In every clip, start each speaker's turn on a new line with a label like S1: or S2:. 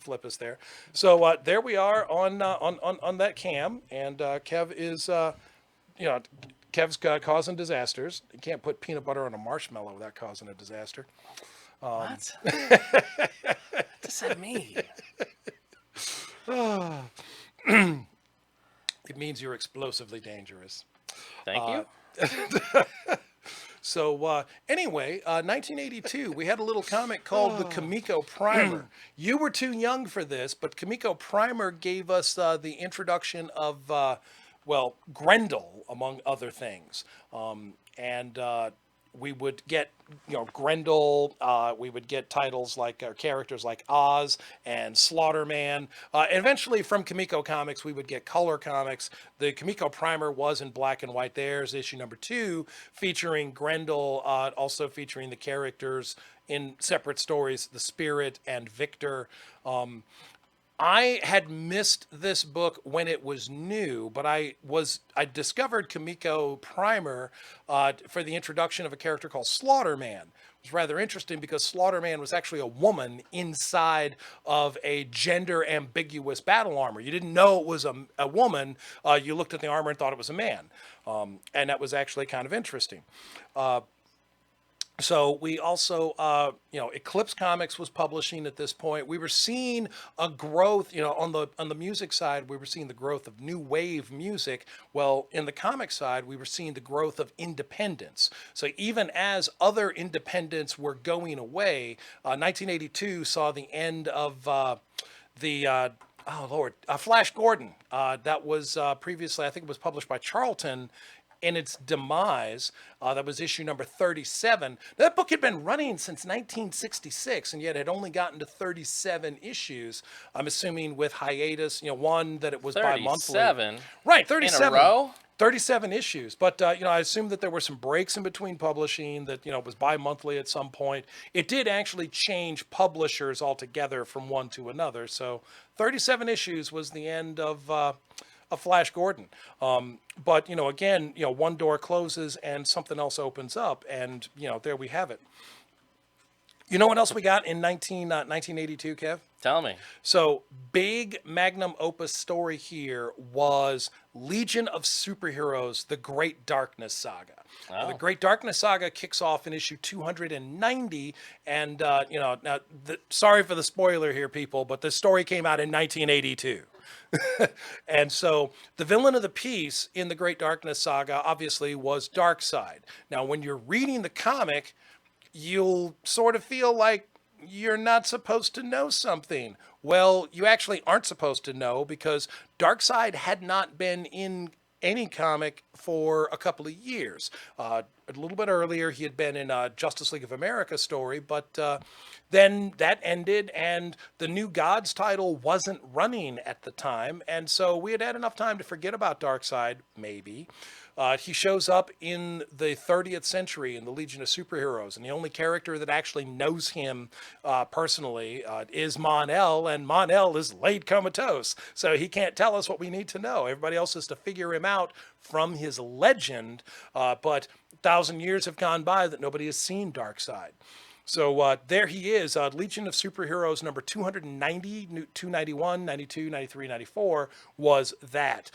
S1: flip us there. So there we are on that cam, and Kev is you know Kev's causing disasters. You can't put peanut butter on a marshmallow without causing a disaster.
S2: What? What does that mean?
S1: It means you're explosively dangerous.
S2: Thank you.
S1: So anyway, 1982, we had a little comic called the Kumiko Primer. You were too young for this, but Kumiko Primer gave us the introduction of, well, Grendel, among other things. And we would get, Grendel. We would get titles like characters like Oz and Slaughterman. And eventually, from Kumiko Comics, we would get color comics. The Kumiko Primer was in black and white. There's issue number 2, featuring Grendel, also featuring the characters in separate stories, the Spirit and Victor. I had missed this book when it was new, but I discovered Kumiko Primer for the introduction of a character called Slaughterman. It was rather interesting because Slaughterman was actually a woman inside of a gender ambiguous battle armor. You didn't know it was a woman. You looked at the armor and thought it was a man, and that was actually kind of interesting. So we also, Eclipse Comics was publishing at this point. We were seeing a growth, on the music side, we were seeing the growth of new wave music. Well, in the comic side, we were seeing the growth of independence. So even as other independents were going away, 1982 saw the end of Flash Gordon. That was previously, I think it was published by Charlton. In its demise, that was issue number 37. That book had been running since 1966, and yet had only gotten to 37 issues. I'm assuming with hiatus, one that it was bi-monthly.
S2: 37?
S1: Right, 37.
S2: In a row?
S1: 37 issues. But, I assume that there were some breaks in between publishing, that, it was bi-monthly at some point. It did actually change publishers altogether from one to another. So 37 issues was the end of Flash Gordon. But, again, one door closes and something else opens up, and, there we have it. You know what else we got in 1982, Kev?
S2: Tell me.
S1: So, big magnum opus story here was Legion of Superheroes, The Great Darkness Saga. Now, the Great Darkness Saga kicks off in issue 290, and, sorry for the spoiler here, people, but the story came out in 1982. And so the villain of the piece in the Great Darkness Saga obviously was Darkseid. Now, when you're reading the comic, you'll sort of feel like you're not supposed to know something. Well, you actually aren't supposed to know, because Darkseid had not been in any comic for a couple of years. A little bit earlier, he had been in a Justice League of America story, but then that ended, and the New Gods title wasn't running at the time, and so we had enough time to forget about Darkseid, maybe. He shows up in the 30th century in the Legion of Superheroes, and the only character that actually knows him personally is Mon-El, and Mon-El is laid comatose, so he can't tell us what we need to know. Everybody else has to figure him out from his legend, but 1,000 years have gone by that nobody has seen Darkseid. So there he is, Legion of Superheroes number 290, 291, 92, 93, 94 was that.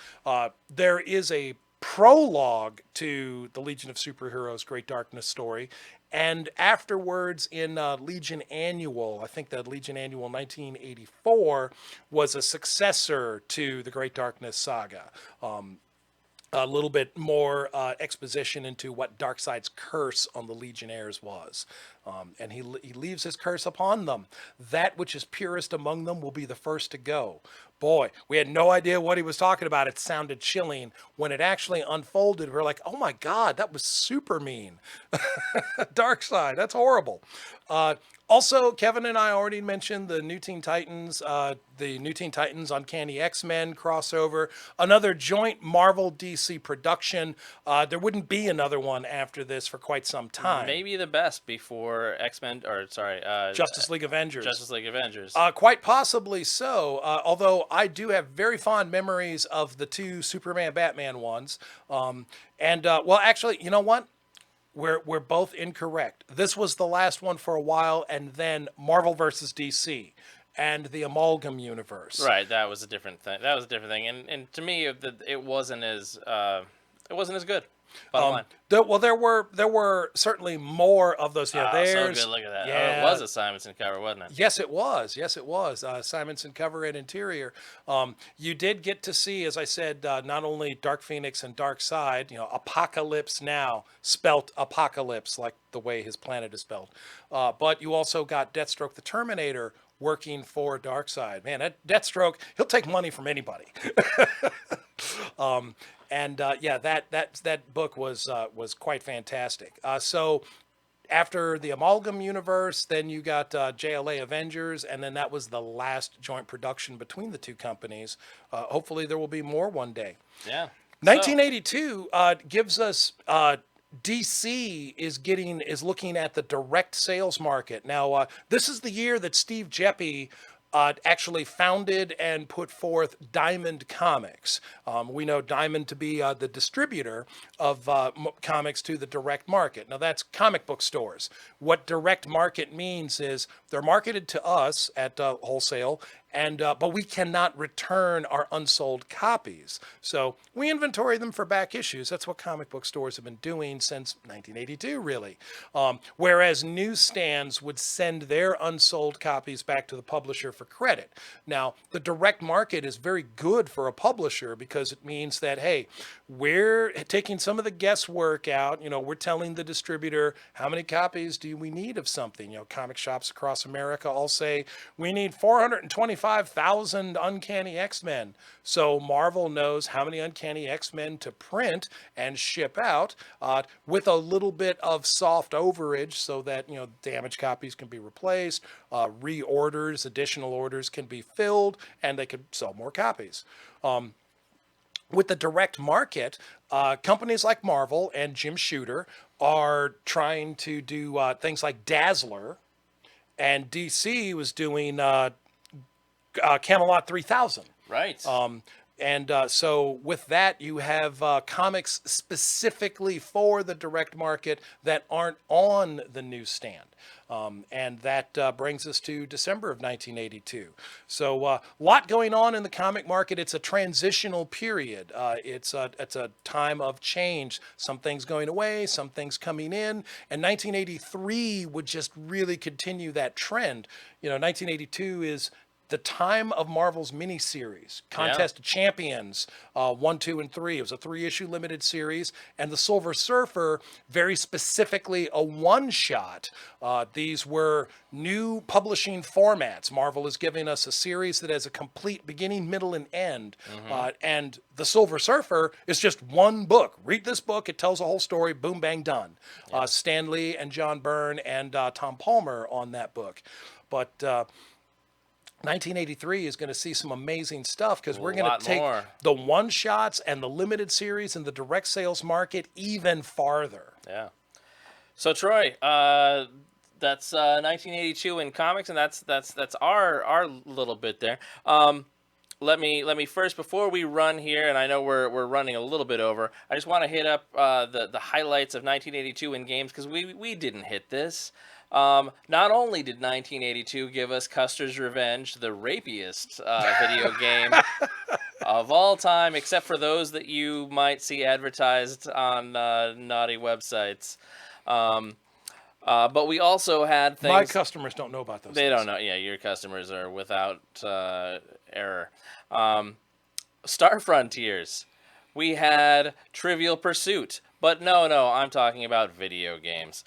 S1: There is a prologue to the Legion of Superheroes Great Darkness story, and afterwards in Legion Annual, I think that Legion Annual 1984 was a successor to the Great Darkness Saga. A little bit more exposition into what Darkseid's curse on the Legionnaires was. And he leaves his curse upon them. That which is purest among them will be the first to go. Boy, we had no idea what he was talking about. It sounded chilling. When it actually unfolded, we were like, oh my God, that was super mean. Darkseid, that's horrible. Also, Kevin and I already mentioned the New Teen Titans, Uncanny X-Men crossover, another joint Marvel DC production. There wouldn't be another one after this for quite some time.
S2: Maybe the best before X-Men,
S1: Justice League Avengers.
S2: Justice League Avengers.
S1: Quite possibly so, although I do have very fond memories of the two Superman-Batman ones. Well, actually, you know what? We're both incorrect. This was the last one for a while, and then Marvel versus DC. and the Amalgam universe.
S2: Right, that was a different thing. And to me, it wasn't as good. Bottom line.
S1: There were certainly more of those.
S2: So good. Look at that.
S1: Yeah,
S2: Oh, it was a Simonson cover, wasn't it?
S1: Yes, it was. Yes, it was. Simonson cover and interior. You did get to see, as I said, not only Dark Phoenix and Dark Side, Apocalypse Now, spelt Apocalypse, like the way his planet is spelled. But you also got Deathstroke the Terminator working for Darkseid. Man, that Deathstroke, he'll take money from anybody. That book was quite fantastic. So after the Amalgam universe, then you got JLA Avengers, and then that was the last joint production between the two companies. Hopefully there will be more one day.
S2: Yeah.
S1: 1982 gives us DC is looking at the direct sales market. Now, this is the year that Steve Geppi actually founded and put forth Diamond Comics. We know Diamond to be the distributor of comics to the direct market. Now, that's comic book stores. What direct market means is they're marketed to us at wholesale, but we cannot return our unsold copies. So we inventory them for back issues. That's what comic book stores have been doing since 1982, really. Whereas newsstands would send their unsold copies back to the publisher for credit. Now, the direct market is very good for a publisher because it means that, hey, we're taking some of the guesswork out. We're telling the distributor how many copies do we need of something. Comic shops across America all say we need 425,000 Uncanny X-Men. So Marvel knows how many Uncanny X-Men to print and ship out with a little bit of soft overage so that, damaged copies can be replaced, reorders, additional orders can be filled, and they could sell more copies. With the direct market, companies like Marvel and Jim Shooter are trying to do things like Dazzler, and DC was doing Camelot 3000.
S2: Right.
S1: So with that, you have comics specifically for the direct market that aren't on the newsstand. And that brings us to December of 1982. So a lot going on in the comic market. It's a transitional period. It's a time of change. Some things going away, some things coming in. And 1983 would just really continue that trend. 1982 is the time of Marvel's miniseries, Contest of Champions, 1, 2, and 3. It was a 3-issue limited series. And the Silver Surfer, very specifically a one-shot. These were new publishing formats. Marvel is giving us a series that has a complete beginning, middle, and end. And the Silver Surfer is just one book. Read this book. It tells a whole story. Boom, bang, done. Yeah. Stan Lee and John Byrne and Tom Palmer on that book. But 1983 is going to see some amazing stuff because we're going to take the one-shots and the limited series and the direct sales market even farther.
S2: Yeah. So Troy, that's 1982 in comics, and that's our little bit there. Let me first, before we run here, and I know we're running a little bit over, I just want to hit up the highlights of 1982 in games because we didn't hit this. Not only did 1982 give us Custer's Revenge, the rapiest video game of all time, except for those that you might see advertised on naughty websites. But we also had things...
S1: My customers don't know about those
S2: They
S1: things.
S2: don't know. Yeah, your customers are without error. Star Frontiers. We had Trivial Pursuit. But no, I'm talking about video games.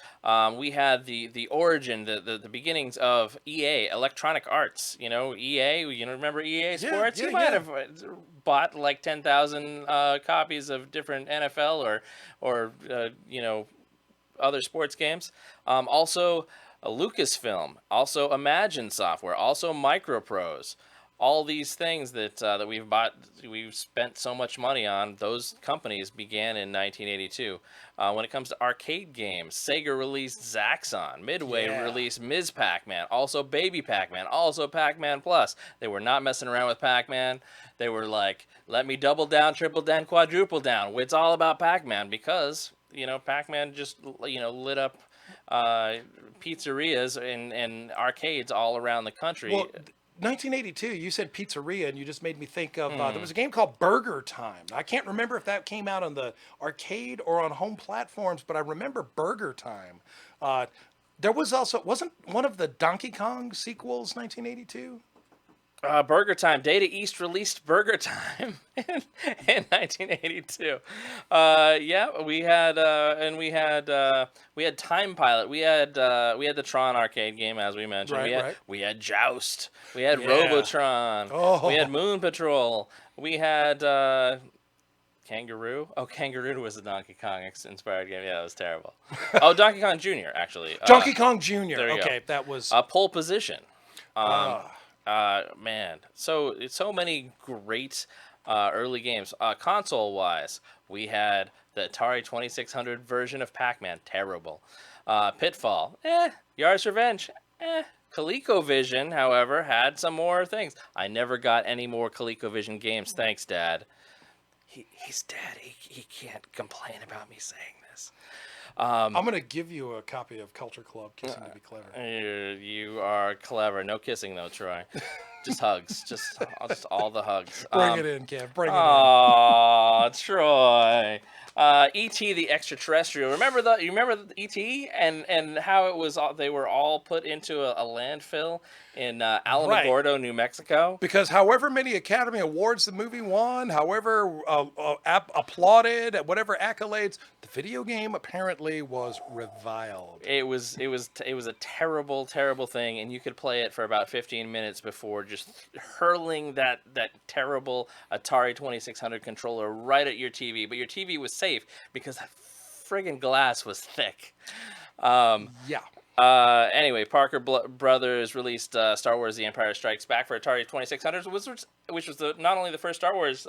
S2: We had the origin, the beginnings of EA, Electronic Arts. EA, remember EA Sports? You might have bought like 10,000 copies of different NFL or other sports games. Also Lucasfilm, also Imagine Software, also Microprose. All these things that we've spent so much money on, those companies began in 1982. When it comes to arcade games, Sega released Zaxxon. Midway released Ms. Pac-Man. Also Baby Pac-Man. Also Pac-Man Plus. They were not messing around with Pac-Man. They were like, let me double down, triple down, quadruple down. It's all about Pac-Man because, Pac-Man just, lit up pizzerias and arcades all around the country.
S1: Well, 1982, you said pizzeria, and you just made me think of there was a game called Burger Time. I can't remember if that came out on the arcade or on home platforms, but I remember Burger Time. There was also, wasn't one of the Donkey Kong sequels 1982?
S2: Burger Time. Data East released Burger Time in 1982. Yeah, we had Time Pilot. We had the Tron arcade game, as we mentioned. We had Joust. We had Robotron.
S1: Oh.
S2: We had Moon Patrol. We had Kangaroo. Oh, Kangaroo was a Donkey Kong inspired game. Yeah, that was terrible. Oh, Donkey Kong Jr. actually.
S1: Donkey Kong Jr.
S2: There you
S1: Okay,
S2: go.
S1: that was
S2: Pole Position. Man, so many great early games. Console-wise, we had the Atari 2600 version of Pac-Man, terrible. Pitfall, Yard's Revenge, ColecoVision, however, had some more things. I never got any more ColecoVision games, thanks, Dad. He's dead. He can't complain about me saying this.
S1: I'm going to give you a copy of Culture Club, Kissing to be Clever.
S2: You are clever. No kissing, though, Troy. Just hugs. Just all the hugs.
S1: Bring it in, Kev. Bring it in.
S2: Aw, Troy. E.T. the Extraterrestrial. You remember E.T. and how it was? They were all put into a landfill in Alamogordo, New Mexico.
S1: Because however many Academy Awards the movie won, however applauded, whatever accolades, the video game apparently was reviled.
S2: It was a terrible, terrible thing, and you could play it for about 15 minutes before just hurling that terrible Atari 2600 controller right at your TV. But your TV was safe because that friggin' glass was thick. Anyway, Parker Brothers released Star Wars: The Empire Strikes Back for Atari 2600, which was not only the first Star Wars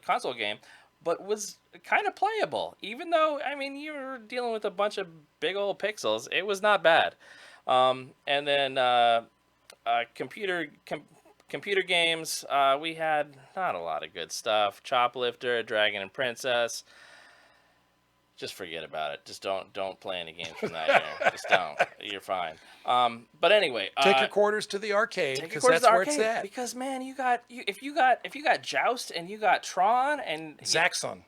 S2: console game, but was kind of playable. Even though, I mean, you were dealing with a bunch of big old pixels, it was not bad. And then computer games, we had not a lot of good stuff. Choplifter, Dragon and Princess. Just forget about it. Just don't play any games from that year. Just don't. You're fine. But anyway,
S1: take your quarters to the arcade because that's where it's at.
S2: Because man, if you got Joust and you got Tron and
S1: Zaxxon.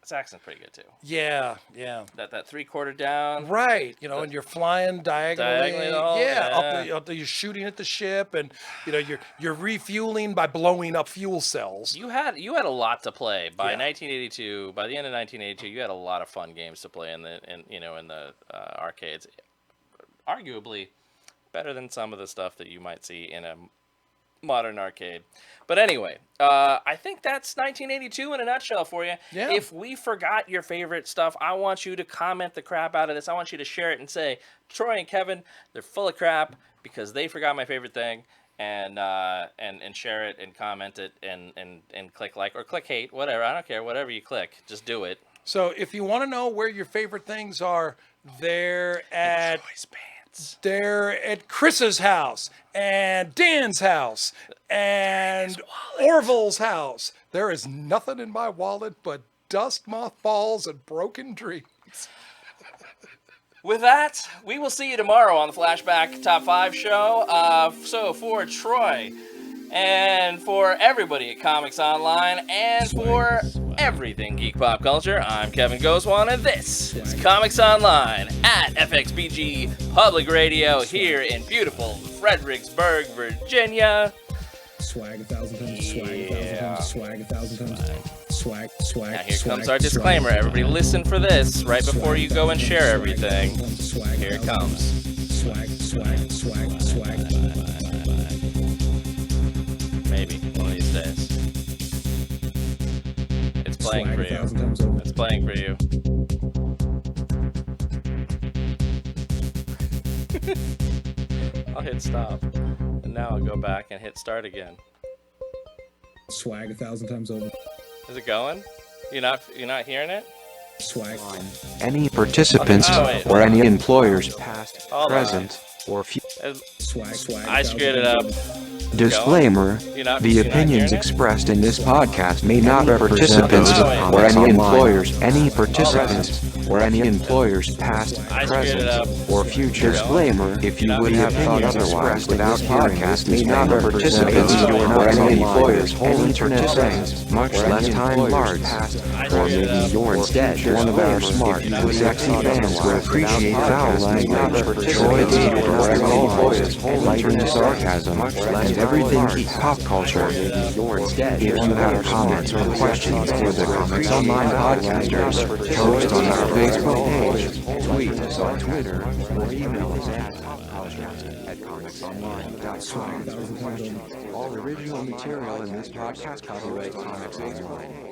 S2: Zaxxon's pretty good too.
S1: Yeah.
S2: That 3/4 down.
S1: Right. And you're flying diagonally. You're shooting at the ship, and you're refueling by blowing up fuel cells.
S2: You had a lot to play by 1982. By the end of 1982, you had a lot of fun games to play in the arcades. Arguably better than some of the stuff that you might see in a modern arcade. But anyway, I think that's 1982 in a nutshell for you.
S1: Yeah.
S2: If we forgot your favorite stuff, I want you to comment the crap out of this. I want you to share it and say, Troy and Kevin, they're full of crap because they forgot my favorite thing, and share it and comment it and click like or click hate, whatever. I don't care. Whatever you click, just do it.
S1: So if you want to know where your favorite things are, they're at
S2: Troy's pants.
S1: They're at Chris's house and Dan's house and Orville's house. There is nothing in my wallet but dust, mothballs, and broken dreams.
S2: With that, we will see you tomorrow on the Flashback Top 5 show. So for Troy and for everybody at Comics Online and for everything geek pop culture, I'm Kevin Goswan, and this is Comics Online at FXBG Public Radio here in beautiful Fredericksburg, Virginia.
S3: Swag 1,000 times, swag 1,000 times, swag 1,000 times. Swag.
S2: Now here comes our disclaimer. Everybody listen for this right before you go and share everything. Here it comes.
S3: Swag.
S2: Maybe one of these days. It's playing for you. It's playing for you. I'll hit stop. And now I'll go back and hit start again.
S3: Swag 1,000 times over.
S2: Is it going? You're not hearing it?
S3: Swag.
S4: Any participants or any employers, past, present, or future.
S3: Swag.
S2: I screwed it up.
S4: Disclaimer, The opinions expressed in this podcast may not represent participants or any employers, past, present, or future. Disclaimer: if you would have thought otherwise without hearing this, may not participants or any employers hold internet things, much less time large, or maybe you're instead one of our smart, sexy fans who appreciate foul language, choice, enlightening sarcasm, and everything geek pop culture. If you have comments or questions for the Comics Online podcasters, post on our Facebook page, tweet us on Twitter, or email us at comicsonline.com. All original material in this podcast copyright Comics Online.